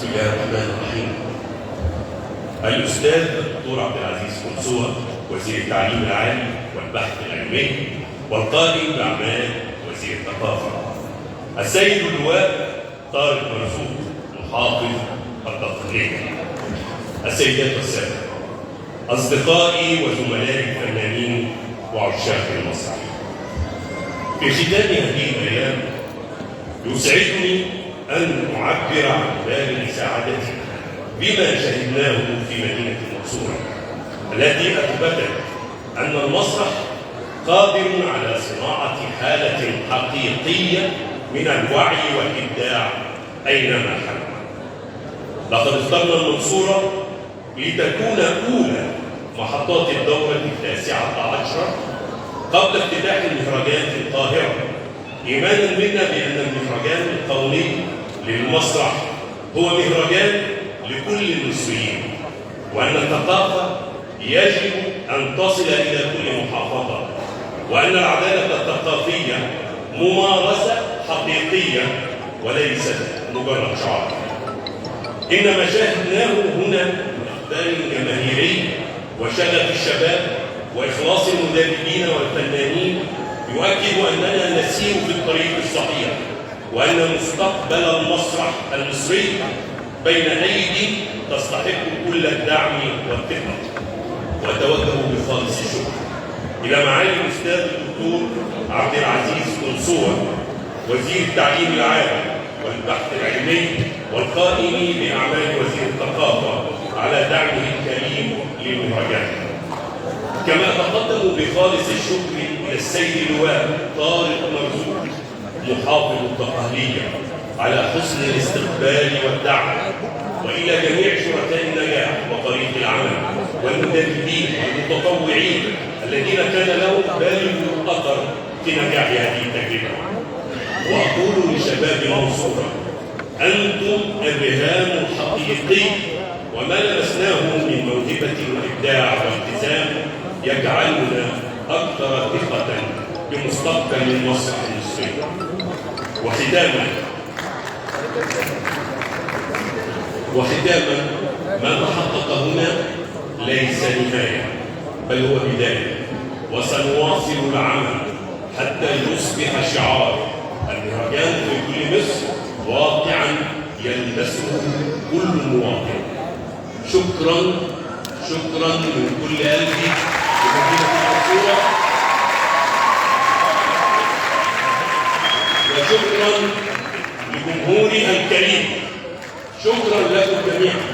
بسم الله الرحمن الرحيم. الأستاذ الدكتور عبد العزيز قنصوة وزير التعليم العالي والبحث العلمي والقائم بأعمال وزير الثقافة. السيد اللواء طارق مرزوق محافظ الدقهلية. السيدات والسادة، أصدقائي وزملائي الفنانين وعشاق المسرح، في ختام هذه الأيام يسعدني أن أعبر عن بالغ سعادتي بما شهدناه في مدينة المنصورة التي أثبتت أن المسرح قادر على صناعة حالة حقيقية من الوعي والإبداع أينما حل. لقد اخترنا المنصورة لتكون أولى محطات الدورة 19 قبل افتتاح المهرجان في القاهرة، إيمانا منا بأن المهرجان القومي للمسرح هو مهرجان لكل المصريين، وأن الثقافة يجب أن تصل إلى كل محافظة، وأن العدالة الثقافية ممارسة حقيقية وليست مجرد شعار. إن ما شاهدناه هنا من إقبال جماهيري وشغف الشباب وإخلاص المدربين والفنانين يؤكد أننا نسير في الطريق الصحيح، وأن مستقبل المسرح المصري بين أيدي تستحق كل الدعم والثقة. وأتوجه بخالص الشكر إلى معالي الأستاذ الدكتور عبد العزيز قنصوة وزير التعليم العالي والبحث العلمي والقائم بأعمال وزير الثقافة على دعمه الكريم للمهرجان. كما أتقدم بخالص الشكر إلى السيد اللواء طارق مرزوق محافظ الدقهلية على حسن الاستقبال والدعم، وإلى جميع شركاء النجاح وطريق العمل والمدربين والمتطوعين الذين كان لهم بالغ أثر في نجاح هذه التجربة. وأقول لشباب المنصورة: أنتم الرهان الحقيقي، وما لمسناه من موهبة وإبداع والتزام يجعلنا أكثر ثقة بمستقبل المسرح المصري. وختاما ما تحقق هنا ليس نهاية بل هو بداية، وسنواصل العمل حتى يصبح شعار المهرجان في كل مصر واقعا يلمسه كل مواطن. شكرا من كل قلبي لمدينة المنصورة، وشكرا لجمهوري الكريم. شكرا لكم جميعا.